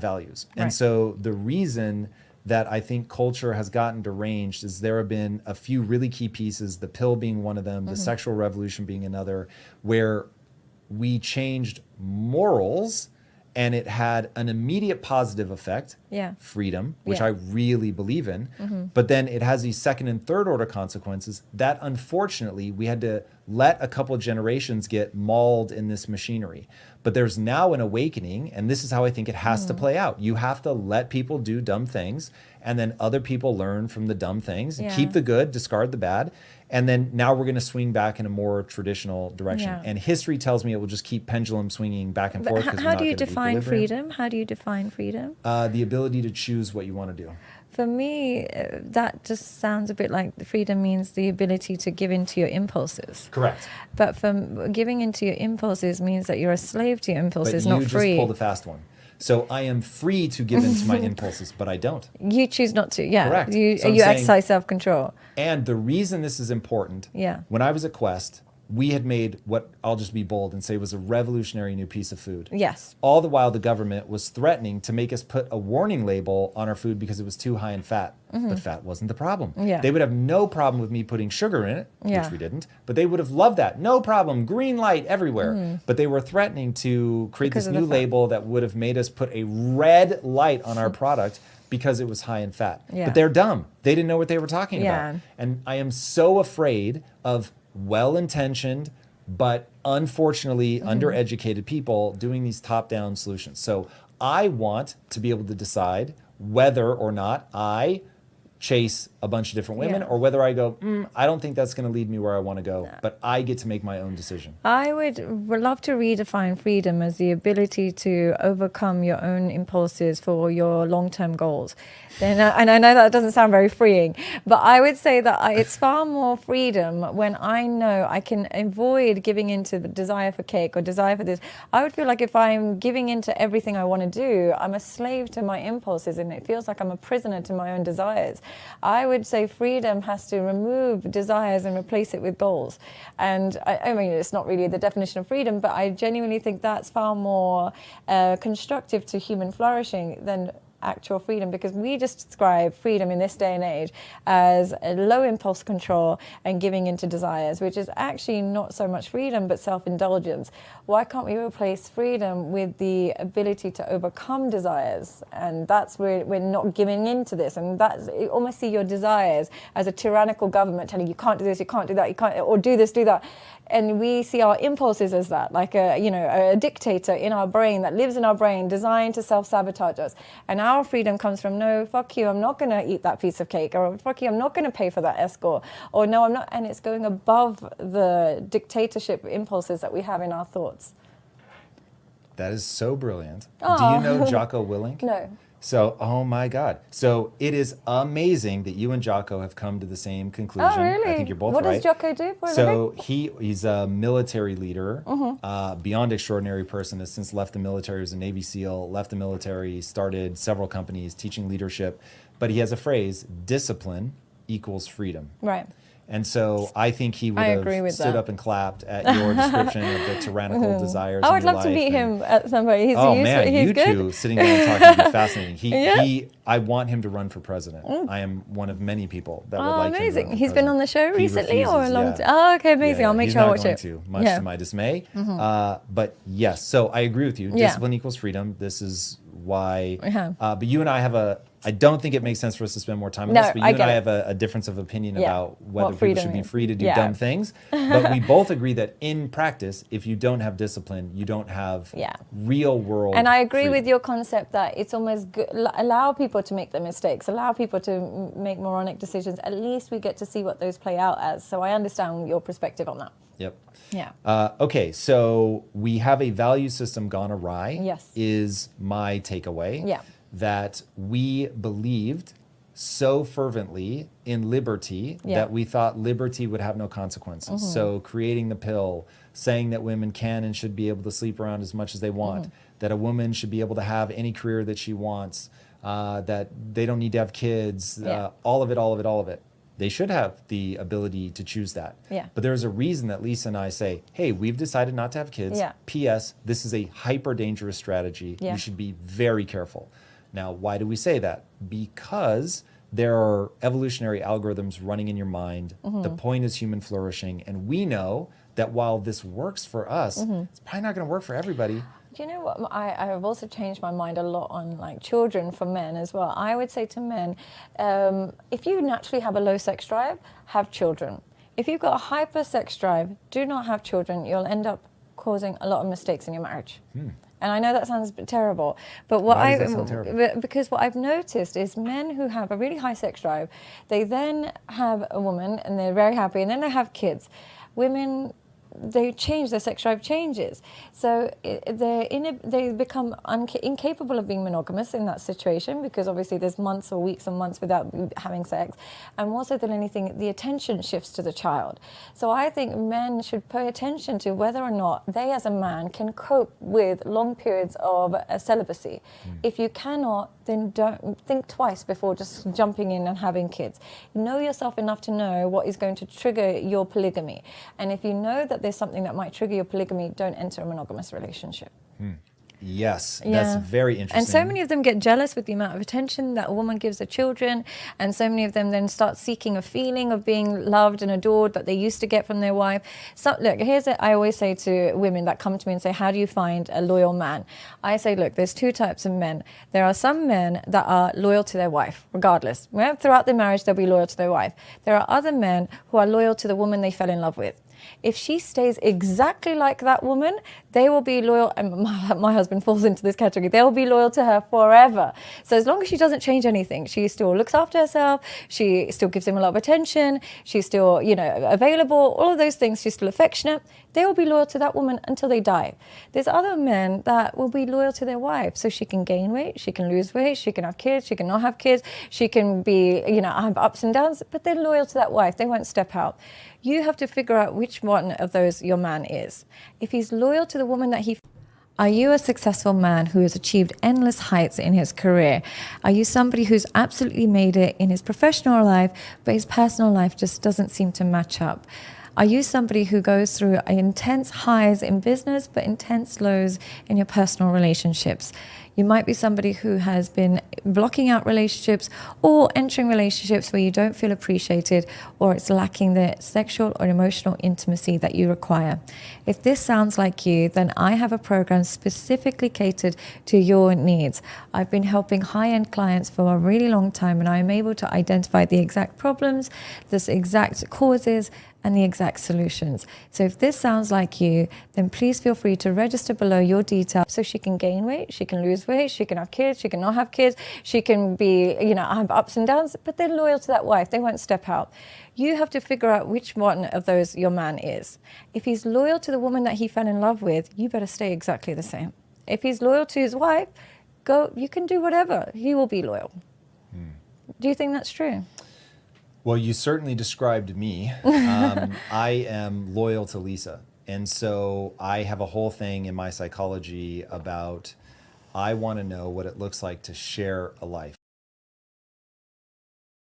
values. And so the reason that I think culture has gotten deranged is there have been a few really key pieces, the pill being one of them, the sexual revolution being another, where we changed morals and it had an immediate positive effect, freedom, which I really believe in. But then it has these second and third order consequences that unfortunately we had to let a couple of generations get mauled in this machinery. But there's now an awakening, and this is how I think it has to play out. You have to let people do dumb things, and then other people learn from the dumb things. Keep the good, discard the bad. And then now we're going to swing back in a more traditional direction. And history tells me it will just keep pendulum swinging back and forth. How do you define freedom? How do you define freedom? The ability to choose what you want to do. For me, that just sounds a bit like freedom means the ability to give into your impulses. Correct. But giving into your impulses means that you're a slave to your impulses, not free. But you just pulled a fast one. So I am free to give into my impulses, but I don't. You choose not to, yeah. Correct. You So exercise self-control. And the reason this is important, when I was at Quest, we had made what, I'll just be bold and say, was a revolutionary new piece of food. Yes. All the while the government was threatening to make us put a warning label on our food because it was too high in fat. But fat wasn't the problem. They would have no problem with me putting sugar in it, which we didn't, but they would have loved that. No problem, green light everywhere. But they were threatening to create this new label that would have made us put a red light on our product because it was high in fat. But they're dumb. They didn't know what they were talking about. And I am so afraid of well-intentioned, but unfortunately undereducated people doing these top-down solutions. So I want to be able to decide whether or not I chase a bunch of different women or whether I go, I don't think that's going to lead me where I want to go, but I get to make my own decision. I would love to redefine freedom as the ability to overcome your own impulses for your long-term goals. Then, and I know that doesn't sound very freeing, but I would say that it's far more freedom when I know I can avoid giving into the desire for cake or desire for this. I would feel like if I'm giving into everything I want to do, I'm a slave to my impulses and it feels like I'm a prisoner to my own desires. I would say freedom has to remove desires and replace it with goals. And I mean, it's not really the definition of freedom, but I genuinely think that's far more constructive to human flourishing than actual freedom, because we just describe freedom in this day and age as a low impulse control and giving into desires, which is actually not so much freedom but self-indulgence. Why can't we replace freedom with the ability to overcome desires? And that's where we're not giving into this, and that's, you almost see your desires as a tyrannical government telling you can't do this, you can't do that, you can't, or do this, do that. And we see our impulses as that, like a dictator in our brain that lives in our brain, designed to self-sabotage us. And our freedom comes from, no, fuck you, I'm not going to eat that piece of cake, or fuck you, I'm not going to pay for that escort, or no, I'm not. And it's going above the dictatorship impulses that we have in our thoughts. That is so brilliant. Oh. Do you know Jocko Willink? No. So, oh my God. So it is amazing that you and Jocko have come to the same conclusion. Oh, really? I think you're both what right. What does Jocko do for a So he's a military leader, beyond extraordinary person, has since left the military, was a Navy SEAL, left the military, started several companies teaching leadership. But he has a phrase, discipline equals freedom. Right. And so I think he would have stood up and clapped at your description of the tyrannical desires. I would love to meet him at some point. He's you good. two sitting down and talking would be fascinating. I want him to run for president. I am one of many people that would like him to run for He's been on the show recently or a long time? Yeah. Oh, okay, amazing. I'll make sure I watch it. Much to my dismay. But yes, so I agree with you. Discipline equals freedom. This is why. But you and I have I don't think it makes sense for us to spend more time on this, but you and I have a difference of opinion about whether people should be free to do dumb things. But we both agree that in practice, if you don't have discipline, you don't have real world. And I agree with your concept that it's almost good, allow people to make their mistakes, allow people to make moronic decisions. At least we get to see what those play out as. So I understand your perspective on that. Yep. Yeah. Okay, so we have a value system gone awry. Yes. Is my takeaway. Yeah. That we believed so fervently in liberty that we thought liberty would have no consequences. So creating the pill, saying that women can and should be able to sleep around as much as they want, that a woman should be able to have any career that she wants, that they don't need to have kids, all of it. they should have the ability to choose that. Yeah. But there's a reason that Lisa and I say, hey, we've decided not to have kids. Yeah. P.S. This is a hyper dangerous strategy. Yeah. You should be very careful. Now, why do we say that? Because there are evolutionary algorithms running in your mind. The point is human flourishing. And we know that while this works for us, it's probably not going to work for everybody. Do you know what? I've also changed my mind a lot on like children for men as well. I would say to men, if you naturally have a low sex drive, have children. If you've got a hyper sex drive, do not have children. You'll end up causing a lot of mistakes in your marriage. And I know that sounds a bit terrible, but Why does that sound terrible? because what I've noticed is men who have a really high sex drive, they then have a woman and they're very happy, and then they have kids. Women, they change, their sex drive changes. So they become incapable of being monogamous in that situation, because obviously there's months or weeks and months without having sex. And more so than anything, the attention shifts to the child. So I think men should pay attention to whether or not they as a man can cope with long periods of celibacy. If you cannot, then don't think twice before just jumping in and having kids. Know yourself enough to know what is going to trigger your polygamy. And if you know that there's something that might trigger your polygamy, don't enter a monogamous relationship. Yes, that's very interesting. And so many of them get jealous with the amount of attention that a woman gives their children, and so many of them then start seeking a feeling of being loved and adored that they used to get from their wife. So look, here's what I always say to women that come to me and say, how do you find a loyal man? I say, look, there's two types of men. There are some men that are loyal to their wife, regardless. Throughout their marriage, they'll be loyal to their wife. There are other men who are loyal to the woman they fell in love with. If she stays exactly like that woman, they will be loyal, and my husband falls into this category, they will be loyal to her forever. So as long as she doesn't change anything, she still looks after herself, she still gives him a lot of attention, she's still, available, all of those things, she's still affectionate, they will be loyal to that woman until they die. There's other men that will be loyal to their wife, so she can gain weight, she can lose weight, she can have kids, she can not have kids, she can be, have ups and downs, but they're loyal to that wife, they won't step out. You have to figure out which one of those your man is. If he's loyal to the woman that he... Are you a successful man who has achieved endless heights in his career? Are you somebody who's absolutely made it in his professional life, but his personal life just doesn't seem to match up? Are you somebody who goes through intense highs in business, but intense lows in your personal relationships? You might be somebody who has been blocking out relationships or entering relationships where you don't feel appreciated, or it's lacking the sexual or emotional intimacy that you require. If this sounds like you, then I have a program specifically catered to your needs. I've been helping high-end clients for a really long time, and I'm able to identify the exact problems, the exact causes, and the exact solutions. So if this sounds like you, then please feel free to register below your details, so she can gain weight, she can lose weight, she can have kids, she can not have kids, she can be, have ups and downs, but they're loyal to that wife, they won't step out. You have to figure out which one of those your man is. If he's loyal to the woman that he fell in love with, you better stay exactly the same. If he's loyal to his wife, you can do whatever, he will be loyal. Do you think that's true? Well, you certainly described me. I am loyal to Lisa. And so I have a whole thing in my psychology about, I want to know what it looks like to share a life.